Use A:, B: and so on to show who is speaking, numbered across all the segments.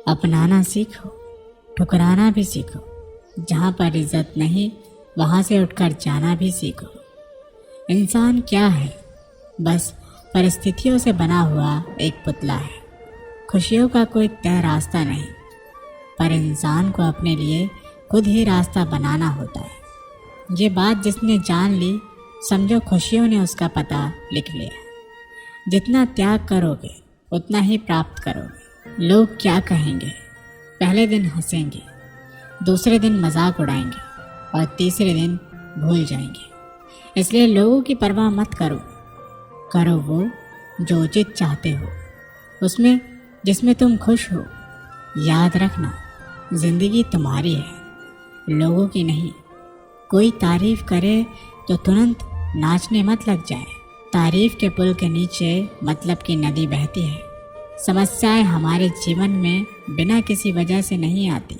A: अपनाना सीखो, ठुकराना भी सीखो। जहाँ पर इज्जत नहीं वहाँ से उठकर जाना भी सीखो। इंसान क्या है? बस परिस्थितियों से बना हुआ एक पुतला है। खुशियों का कोई तय रास्ता नहीं, पर इंसान को अपने लिए खुद ही रास्ता बनाना होता है। ये बात जिसने जान ली, समझो खुशियों ने उसका पता लिख लिया। जितना त्याग करोगे उतना ही प्राप्त करोगे। लोग क्या कहेंगे? पहले दिन हंसेंगे, दूसरे दिन मजाक उड़ाएंगे और तीसरे दिन भूल जाएंगे। इसलिए लोगों की परवाह मत करो। करो वो जो उचित चाहते हो, उसमें जिसमें तुम खुश हो। याद रखना, जिंदगी तुम्हारी है, लोगों की नहीं। कोई तारीफ करे तो तुरंत नाचने मत लग जाए। तारीफ के पुल के नीचे मतलब की नदी बहती है। समस्याएं हमारे जीवन में बिना किसी वजह से नहीं आती।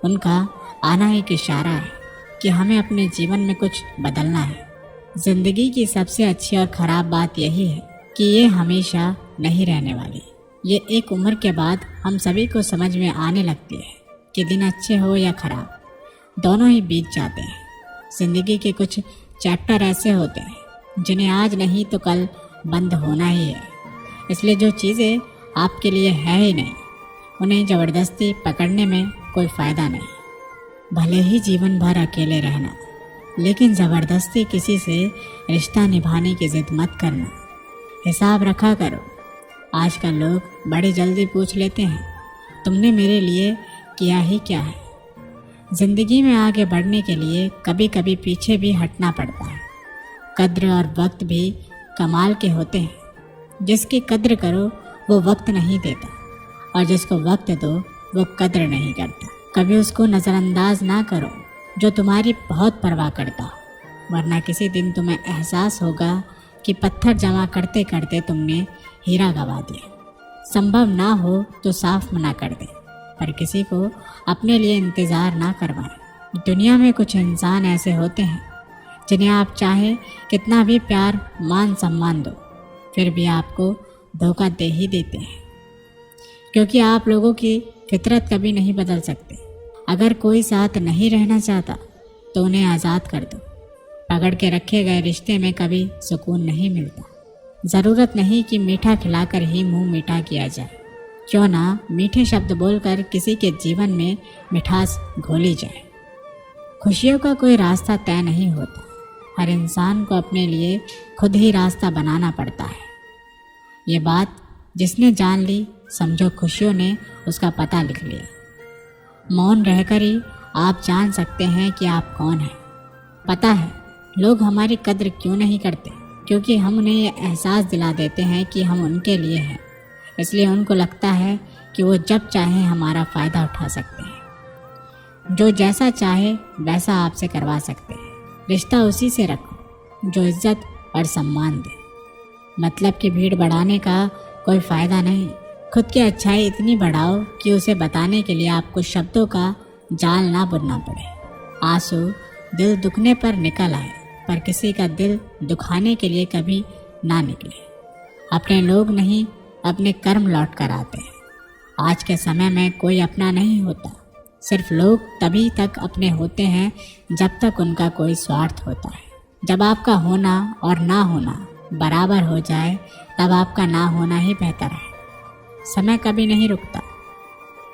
A: उनका आना एक इशारा है कि हमें अपने जीवन में कुछ बदलना है। जिंदगी की सबसे अच्छी और ख़राब बात यही है कि ये हमेशा नहीं रहने वाली। ये एक उम्र के बाद हम सभी को समझ में आने लगती है कि दिन अच्छे हो या ख़राब, दोनों ही बीत जाते हैं। ज़िंदगी के कुछ चैप्टर ऐसे होते हैं जिन्हें आज नहीं तो कल बंद होना ही है। इसलिए जो चीज़ें आपके लिए है ही नहीं, उन्हें ज़बरदस्ती पकड़ने में कोई फ़ायदा नहीं। भले ही जीवन भर अकेले रहना, लेकिन ज़बरदस्ती किसी से रिश्ता निभाने की ज़िद मत करना। हिसाब रखा करो। आजकल लोग बड़ी जल्दी पूछ लेते हैं, तुमने मेरे लिए किया ही क्या है। ज़िंदगी में आगे बढ़ने के लिए कभी कभी पीछे भी हटना पड़ता है। कद्र और वक्त भी कमाल के होते हैं। जिसकी कद्र करो वो वक्त नहीं देता, और जिसको वक्त दो वो कद्र नहीं करता। कभी उसको नज़रअंदाज ना करो जो तुम्हारी बहुत परवाह करता हो, वरना किसी दिन तुम्हें एहसास होगा कि पत्थर जमा करते करते तुमने हीरा गंवा दिया। संभव ना हो तो साफ मना कर दे, पर किसी को अपने लिए इंतज़ार ना करवाएं। दुनिया में कुछ इंसान ऐसे होते हैं जिन्हें आप चाहे कितना भी प्यार मान सम्मान दो, फिर भी आपको धोखा दे ही देते हैं, क्योंकि आप लोगों की फितरत कभी नहीं बदल सकते। अगर कोई साथ नहीं रहना चाहता तो उन्हें आज़ाद कर दो। पकड़ के रखे गए रिश्ते में कभी सुकून नहीं मिलता। ज़रूरत नहीं कि मीठा खिलाकर ही मुंह मीठा किया जाए। क्यों ना मीठे शब्द बोलकर किसी के जीवन में मिठास घोली जाए। खुशियों का कोई रास्ता तय नहीं होता। हर इंसान को अपने लिए खुद ही रास्ता बनाना पड़ता है। ये बात जिसने जान ली, समझो खुशियों ने उसका पता लिख लिया। मौन रहकर ही आप जान सकते हैं कि आप कौन हैं। पता है लोग हमारी कद्र क्यों नहीं करते? क्योंकि हम उन्हें ये एहसास दिला देते हैं कि हम उनके लिए हैं। इसलिए उनको लगता है कि वो जब चाहे हमारा फ़ायदा उठा सकते हैं, जो जैसा चाहे वैसा आपसे करवा सकते हैं। रिश्ता उसी से रखो जो इज्जत और सम्मान दे। मतलब की भीड़ बढ़ाने का कोई फ़ायदा नहीं। खुद की अच्छाई इतनी बढ़ाओ कि उसे बताने के लिए आपको शब्दों का जाल ना बुनना पड़े। आंसू दिल दुखने पर निकल आए, पर किसी का दिल दुखाने के लिए कभी ना निकले। अपने लोग नहीं, अपने कर्म लौट कर आते हैं। आज के समय में कोई अपना नहीं होता। सिर्फ लोग तभी तक अपने होते हैं जब तक उनका कोई स्वार्थ होता है। जब आपका होना और ना होना बराबर हो जाए, तब आपका ना होना ही बेहतर है। समय कभी नहीं रुकता।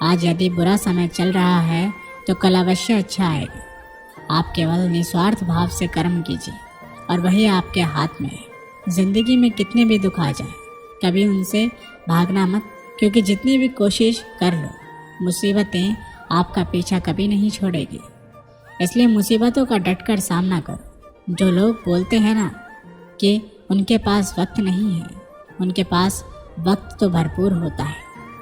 A: आज यदि बुरा समय चल रहा है तो कल अवश्य अच्छा आएगा। आप केवल निस्वार्थ भाव से कर्म कीजिए और वही आपके हाथ में है। जिंदगी में कितने भी दुख आ जाए, कभी उनसे भागना मत, क्योंकि जितनी भी कोशिश कर लो, मुसीबतें आपका पीछा कभी नहीं छोड़ेगी। इसलिए मुसीबतों का डटकर सामना करो। जो लोग बोलते हैं ना कि उनके पास वक्त नहीं है, उनके पास वक्त तो भरपूर होता है,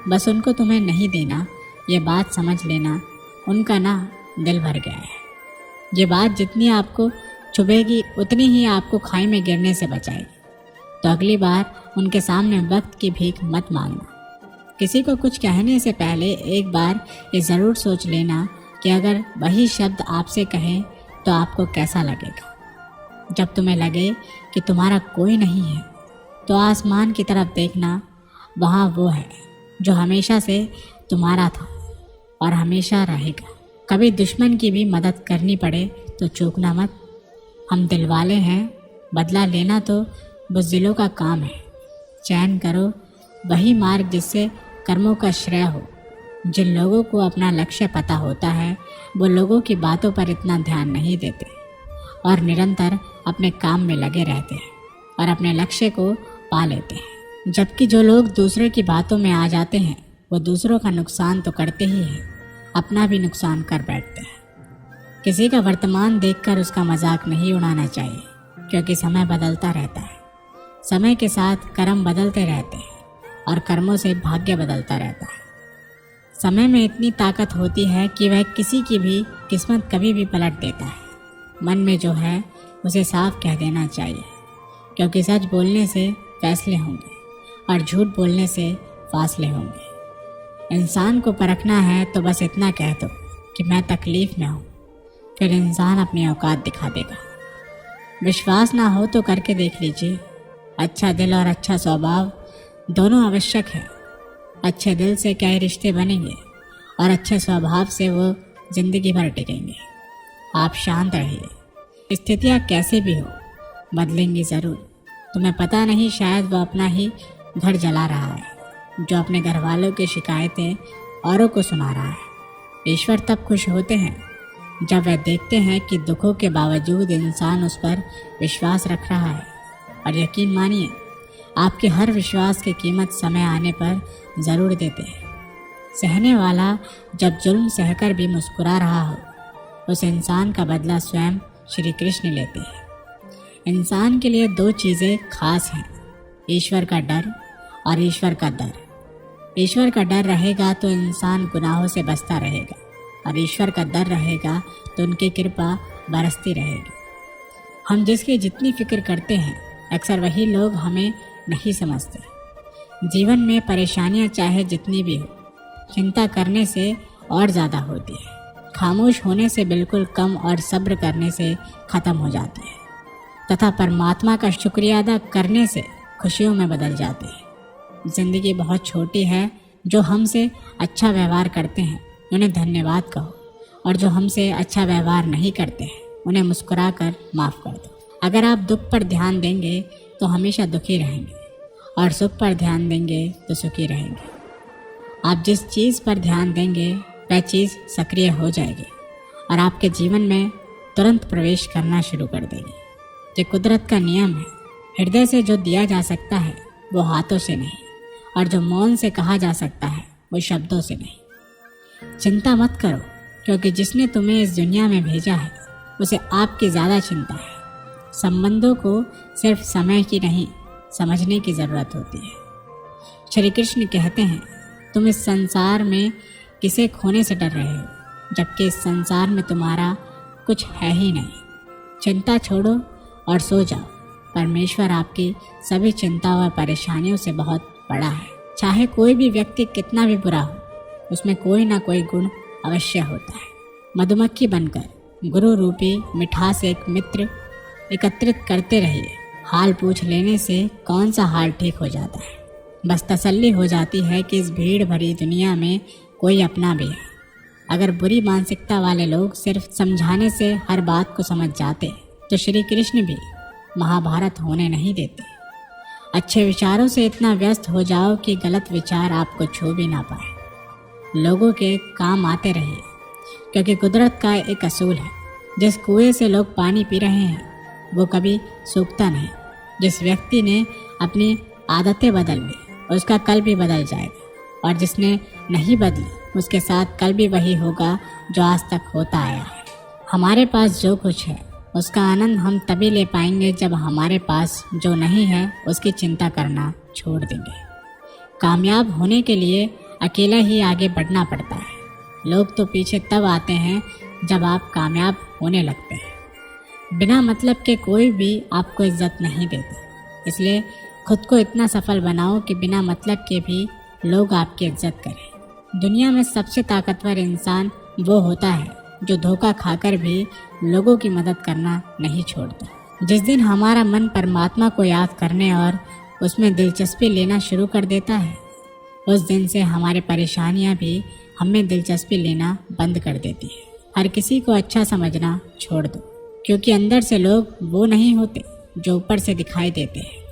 A: बस उनको तुम्हें नहीं देना। ये बात समझ लेना, उनका ना दिल भर गया है। ये बात जितनी आपको चुभेगी उतनी ही आपको खाई में गिरने से बचाएगी। तो अगली बार उनके सामने वक्त की भीख मत मांगना। किसी को कुछ कहने से पहले एक बार ये ज़रूर सोच लेना कि अगर वही शब्द आपसे कहें तो आपको कैसा लगेगा। जब तुम्हें लगे कि तुम्हारा कोई नहीं है तो आसमान की तरफ देखना, वहाँ वो है जो हमेशा से तुम्हारा था और हमेशा रहेगा। कभी दुश्मन की भी मदद करनी पड़े तो चूकना मत। हम दिलवाले हैं, बदला लेना तो बुज़दिलों का काम है। चयन करो वही मार्ग जिससे कर्मों का श्रेय हो। जिन लोगों को अपना लक्ष्य पता होता है वो लोगों की बातों पर इतना ध्यान नहीं देते और निरंतर अपने काम में लगे रहते हैं और अपने लक्ष्य को पा लेते हैं। जबकि जो लोग दूसरों की बातों में आ जाते हैं वो दूसरों का नुकसान तो करते ही हैं, अपना भी नुकसान कर बैठते हैं। किसी का वर्तमान देखकर उसका मजाक नहीं उड़ाना चाहिए, क्योंकि समय बदलता रहता है। समय के साथ कर्म बदलते रहते हैं और कर्मों से भाग्य बदलता रहता है। समय में इतनी ताकत होती है कि वह किसी की भी किस्मत कभी भी पलट देता है। मन में जो है उसे साफ कह देना चाहिए, क्योंकि सच बोलने से फैसले होंगे और झूठ बोलने से फासले होंगे। इंसान को परखना है तो बस इतना कह दो कि मैं तकलीफ़ में हूँ, फिर इंसान अपनी औकात दिखा देगा। विश्वास ना हो तो करके देख लीजिए। अच्छा दिल और अच्छा स्वभाव दोनों आवश्यक है। अच्छे दिल से कई रिश्ते बनेंगे और अच्छे स्वभाव से वो ज़िंदगी भर टिकेंगे। आप शांत रहिए। स्थितियाँ कैसे भी हो बदलेंगी ज़रूर। तुम्हें पता नहीं, शायद वह अपना ही घर जला रहा है जो अपने घर वालों की शिकायतें औरों को सुना रहा है। ईश्वर तब खुश होते हैं जब वह देखते हैं कि दुखों के बावजूद इंसान उस पर विश्वास रख रहा है। और यकीन मानिए, आपके हर विश्वास की कीमत समय आने पर ज़रूर देते हैं। सहने वाला जब जुल्म सहकर भी मुस्कुरा रहा हो, उस इंसान का बदला स्वयं श्री कृष्ण लेते हैं। इंसान के लिए दो चीज़ें खास हैं, ईश्वर का डर और ईश्वर का दर। ईश्वर का डर रहेगा तो इंसान गुनाहों से बचता रहेगा और ईश्वर का डर रहेगा तो उनकी कृपा बरसती रहेगी। हम जिसकी जितनी फिक्र करते हैं अक्सर वही लोग हमें नहीं समझते। जीवन में परेशानियां चाहे जितनी भी हो, चिंता करने से और ज़्यादा होती है। खामोश होने से बिल्कुल कम और सब्र करने से ख़त्म हो जाती है तथा परमात्मा का शुक्रिया अदा करने से खुशियों में बदल जाती है। ज़िंदगी बहुत छोटी है। जो हमसे अच्छा व्यवहार करते हैं उन्हें धन्यवाद कहो और जो हमसे अच्छा व्यवहार नहीं करते हैं उन्हें मुस्कुरा कर माफ़ कर दो। अगर आप दुख पर ध्यान देंगे तो हमेशा दुखी रहेंगे और सुख पर ध्यान देंगे तो सुखी रहेंगे। आप जिस चीज़ पर ध्यान देंगे वह चीज़ सक्रिय हो जाएगी और आपके जीवन में तुरंत प्रवेश करना शुरू कर देगी। ये कुदरत का नियम है। हृदय से जो दिया जा सकता है वो हाथों से नहीं, और जो मौन से कहा जा सकता है वो शब्दों से नहीं। चिंता मत करो, क्योंकि जिसने तुम्हें इस दुनिया में भेजा है उसे आपकी ज़्यादा चिंता है। संबंधों को सिर्फ समय की नहीं, समझने की ज़रूरत होती है। श्री कृष्ण कहते हैं, तुम इस संसार में किसे खोने से डर रहे हो, जबकि इस संसार में तुम्हारा कुछ है ही नहीं। चिंता छोड़ो और सो जाओ। परमेश्वर आपकी सभी चिंताओं और परेशानियों से बहुत बड़ा है। चाहे कोई भी व्यक्ति कितना भी बुरा हो, उसमें कोई ना कोई गुण अवश्य होता है। मधुमक्खी बनकर गुरु रूपी मिठास एक मित्र एकत्रित करते रहिए। हाल पूछ लेने से कौन सा हाल ठीक हो जाता है। बस तसल्ली हो जाती है कि इस भीड़ भरी दुनिया में कोई अपना भी है। अगर बुरी मानसिकता वाले लोग सिर्फ समझाने से हर बात को समझ जाते तो श्री कृष्ण भी महाभारत होने नहीं देते। अच्छे विचारों से इतना व्यस्त हो जाओ कि गलत विचार आपको छू भी ना पाए। लोगों के काम आते रहिए, क्योंकि कुदरत का एक असूल है, जिस कुएं से लोग पानी पी रहे हैं वो कभी सूखता नहीं। जिस व्यक्ति ने अपनी आदतें बदल ली उसका कल भी बदल जाएगा, और जिसने नहीं बदली उसके साथ कल भी वही होगा जो आज तक होता आया है। हमारे पास जो कुछ है उसका आनंद हम तभी ले पाएंगे जब हमारे पास जो नहीं है उसकी चिंता करना छोड़ देंगे। कामयाब होने के लिए अकेला ही आगे बढ़ना पड़ता है। लोग तो पीछे तब आते हैं जब आप कामयाब होने लगते हैं। बिना मतलब के कोई भी आपको इज्जत नहीं देता, इसलिए खुद को इतना सफल बनाओ कि बिना मतलब के भी लोग आपकी इज्जत करें। दुनिया में सबसे ताकतवर इंसान वो होता है जो धोखा खाकर भी लोगों की मदद करना नहीं छोड़ता। जिस दिन हमारा मन परमात्मा को याद करने और उसमें दिलचस्पी लेना शुरू कर देता है, उस दिन से हमारी परेशानियां भी हमें दिलचस्पी लेना बंद कर देती है। हर किसी को अच्छा समझना छोड़ दो, क्योंकि अंदर से लोग वो नहीं होते जो ऊपर से दिखाई देते हैं।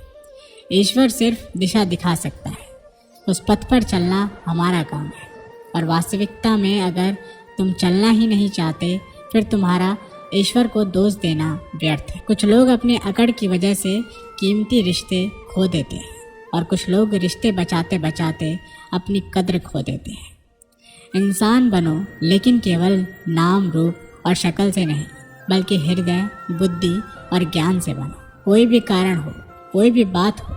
A: ईश्वर सिर्फ दिशा दिखा सकता है, उस पथ पर चलना हमारा काम है। और वास्तविकता में अगर तुम चलना ही नहीं चाहते, फिर तुम्हारा ईश्वर को दोष देना व्यर्थ है। कुछ लोग अपने अकड़ की वजह से कीमती रिश्ते खो देते हैं, और कुछ लोग रिश्ते बचाते बचाते अपनी कद्र खो देते हैं। इंसान बनो, लेकिन केवल नाम, रूप और शक्ल से नहीं, बल्कि हृदय, बुद्धि और ज्ञान से बनो। कोई भी कारण हो, कोई भी बात हो,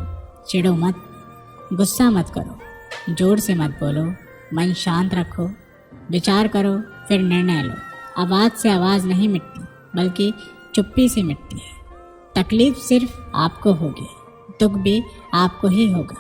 A: चिढ़ो मत, गुस्सा मत करो, जोर से मत बोलो, मन शांत रखो, विचार करो, फिर निर्णय लो। आवाज़ से आवाज़ नहीं मिटती, बल्कि चुप्पी से मिटती है। तकलीफ सिर्फ आपको होगी, दुख भी आपको ही होगा।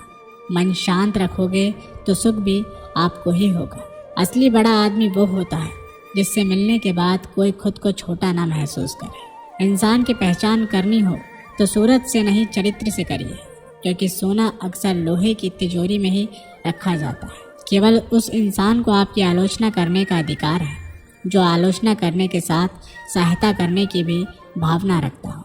A: मन शांत रखोगे तो सुख भी आपको ही होगा। असली बड़ा आदमी वो होता है जिससे मिलने के बाद कोई खुद को छोटा ना महसूस करे। इंसान की पहचान करनी हो तो सूरत से नहीं, चरित्र से करिए, क्योंकि सोना अक्सर लोहे की तिजोरी में ही रखा जाता है। केवल उस इंसान को आपकी आलोचना करने का अधिकार है जो आलोचना करने के साथ सहायता करने की भी भावना रखता हो।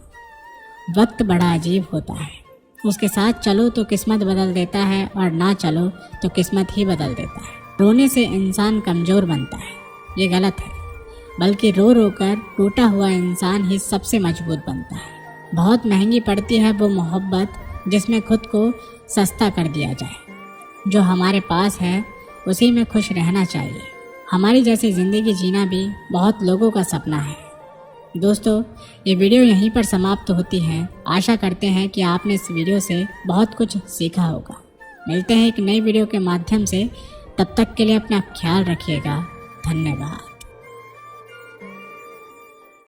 A: वक्त बड़ा अजीब होता है, उसके साथ चलो तो किस्मत बदल देता है, और ना चलो तो किस्मत ही बदल देता है। रोने से इंसान कमज़ोर बनता है, ये गलत है, बल्कि रो रो कर टूटा हुआ इंसान ही सबसे मजबूत बनता है। बहुत महंगी पड़ती है वो मोहब्बत जिसमें खुद को सस्ता कर दिया जाए। जो हमारे पास है उसी में खुश रहना चाहिए। हमारी जैसी ज़िंदगी जीना भी बहुत लोगों का सपना है। दोस्तों, ये वीडियो यहीं पर समाप्त होती है। आशा करते हैं कि आपने इस वीडियो से बहुत कुछ सीखा होगा। मिलते हैं एक नई वीडियो के माध्यम से, तब तक के लिए अपना ख्याल रखिएगा। धन्यवाद।